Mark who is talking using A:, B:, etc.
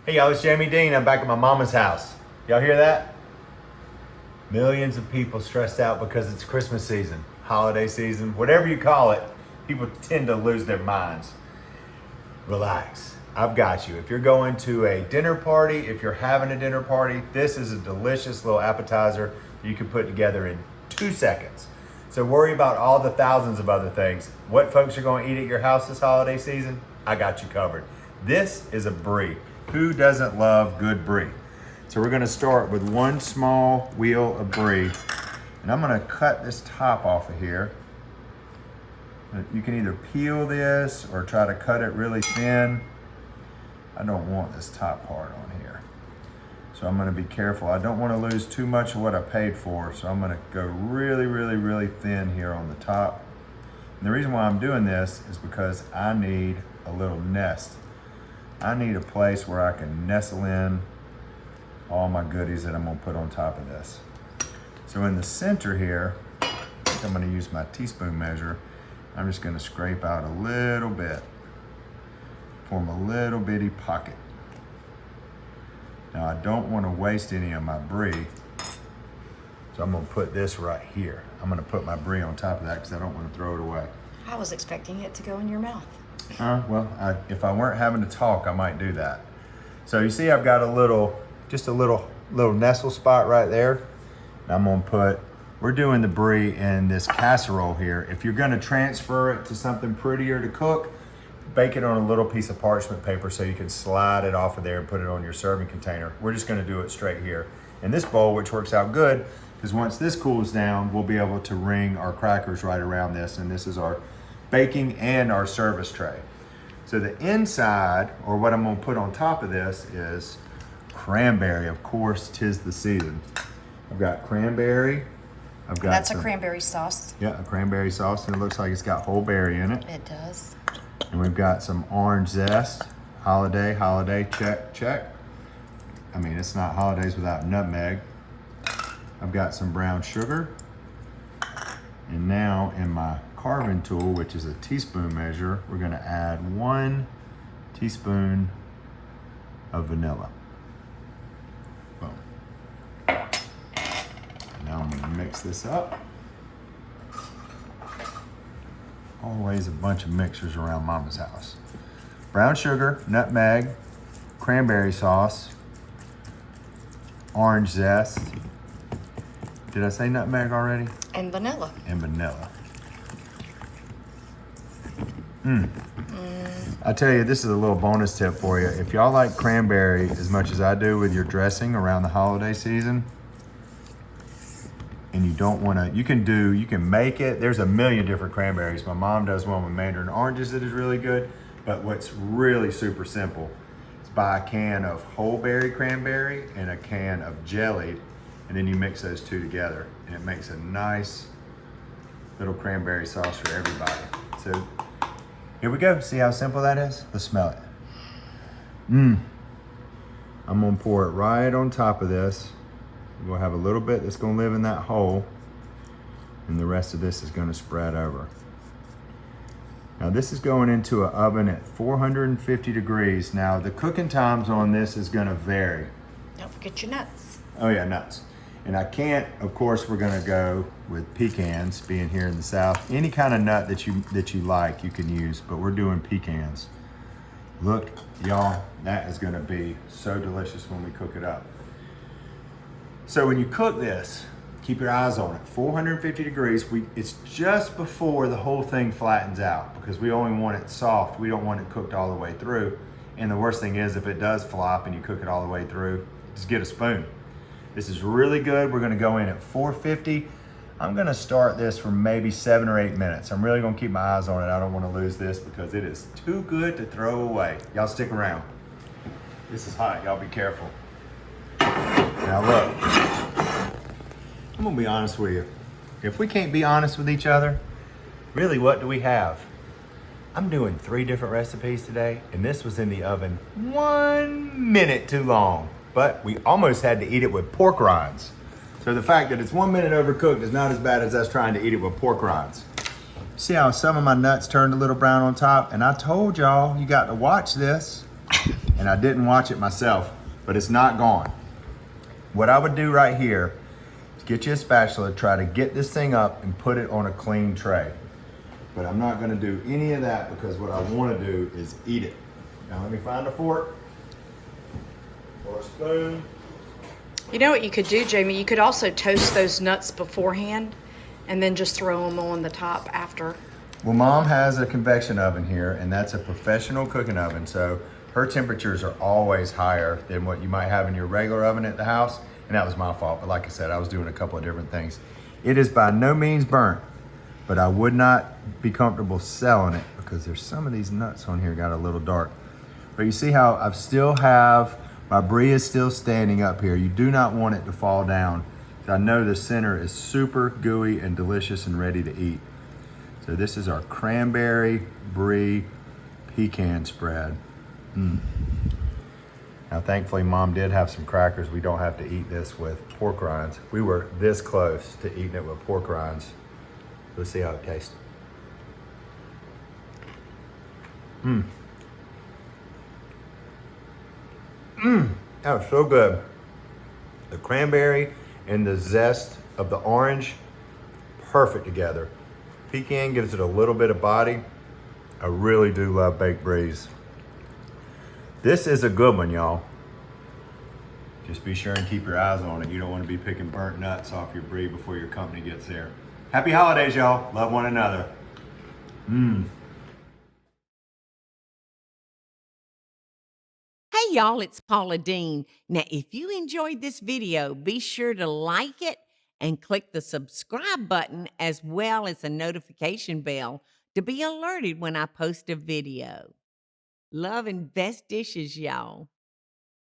A: Hey y'all, it's Jamie Deen. I'm back at my mama's house. Y'all hear that? Millions of people stressed out because it's Christmas season, holiday season, whatever you call it. People tend to lose their minds. Relax. I've got you. If you're going to a dinner party, if you're having a dinner party, this is a delicious little appetizer you can put together in 2 seconds. So worry about all the thousands of other things. What folks are going to eat at your house this holiday season? I got you covered. This is a Brie. Who doesn't love good Brie? So we're gonna start with one small wheel of Brie, and I'm gonna cut this top off of here. You can either peel this or try to cut it really thin. I don't want this top part on here. So I'm gonna be careful. I don't wanna lose too much of what I paid for, so I'm gonna go really thin here on the top. And the reason why I'm doing this is because I need a little nest. I need a place where I can nestle in all my goodies that I'm gonna put on top of this. So in the center here, I think I'm gonna use my teaspoon measure. I'm just gonna scrape out a little bit, form a little bitty pocket. Now I don't wanna waste any of my Brie, so I'm gonna put this right here. I'm gonna put my Brie on top of that because I don't wanna throw it away.
B: I was expecting it to go in your mouth.
A: If I weren't having to talk, I might do that. So you see I've got just a little nestle spot right there. And I'm gonna we're doing the Brie in this casserole here. If you're gonna transfer it to something prettier to cook, bake it on a little piece of parchment paper so you can slide it off of there and put it on your serving container. We're just gonna do it straight here. In this bowl, which works out good, because once this cools down, we'll be able to ring our crackers right around this, and this is our baking and our service tray. So the inside, or what I'm gonna put on top of this, is cranberry. Of course, 'tis the season. I've got cranberry.
B: That's a cranberry sauce.
A: Yeah, a cranberry sauce, and it looks like it's got whole berry in it.
B: It does.
A: And we've got some orange zest. Holiday, check. I mean, it's not holidays without nutmeg. I've got some brown sugar. And now in my carving tool, which is a teaspoon measure, we're gonna add 1 teaspoon of vanilla. Boom. Now I'm gonna mix this up. Always a bunch of mixers around Mama's house. Brown sugar, nutmeg, cranberry sauce, orange zest. Did I say nutmeg already?
B: And vanilla.
A: And vanilla. I tell you, this is a little bonus tip for you. If y'all like cranberry as much as I do with your dressing around the holiday season, and you don't want to, you can make it. There's a million different cranberries. My mom does one with mandarin oranges that is really good, but what's really super simple is buy a can of whole berry cranberry and a can of jellied, and then you mix those two together, and it makes a nice little cranberry sauce for everybody. So here we go. See how simple that is? Let's smell it. I'm gonna pour it right on top of this. We'll have a little bit that's gonna live in that hole, and the rest of this is gonna spread over. Now this is going into an oven at 450 degrees. Now the cooking times on this is gonna vary.
B: Don't forget your nuts.
A: Oh yeah, nuts. And I can't, of course, we're gonna go with pecans, being here in the South. Any kind of nut that you like, you can use, but we're doing pecans. Look, y'all, that is gonna be so delicious when we cook it up. So when you cook this, keep your eyes on it. 450 degrees, it's just before the whole thing flattens out, because we only want it soft. We don't want it cooked all the way through. And the worst thing is, if it does flop and you cook it all the way through, just get a spoon. This is really good. We're gonna go in at 450. I'm gonna start this for maybe 7 or 8 minutes. I'm really gonna keep my eyes on it. I don't wanna lose this because it is too good to throw away. Y'all stick around. This is hot, y'all be careful. Now look, I'm gonna be honest with you. If we can't be honest with each other, really what do we have? I'm doing 3 different recipes today, and this was in the oven 1 minute too long. But we almost had to eat it with pork rinds. So the fact that it's 1 minute overcooked is not as bad as us trying to eat it with pork rinds. See how some of my nuts turned a little brown on top? And I told y'all, you got to watch this. and I didn't watch it myself, but it's not gone. What I would do right here is get you a spatula, try to get this thing up and put it on a clean tray. But I'm not gonna do any of that because what I wanna do is eat it. Now let me find a fork or a spoon.
B: You know what you could do, Jamie? You could also toast those nuts beforehand and then just throw them on the top after.
A: Well, Mom has a convection oven here, and that's a professional cooking oven, so her temperatures are always higher than what you might have in your regular oven at the house, and that was my fault. But like I said, I was doing a couple of different things. It is by no means burnt, but I would not be comfortable selling it because there's some of these nuts on here got a little dark. But you see how I still have, my brie is still standing up here. You do not want it to fall down. I know the center is super gooey and delicious and ready to eat. So this is our cranberry brie pecan spread. Now thankfully Mom did have some crackers. We don't have to eat this with pork rinds. We were this close to eating it with pork rinds. Let's see how it tastes. That was so good. The cranberry and the zest of the orange, perfect together. Pecan gives it a little bit of body. I really do love baked bries. This is a good one, y'all. Just be sure and keep your eyes on it. You don't want to be picking burnt nuts off your brie before your company gets there. Happy holidays, y'all. Love one another.
C: Hey y'all, it's Paula Deen. Now, if you enjoyed this video, be sure to like it and click the subscribe button as well as the notification bell to be alerted when I post a video. Love and best dishes, y'all.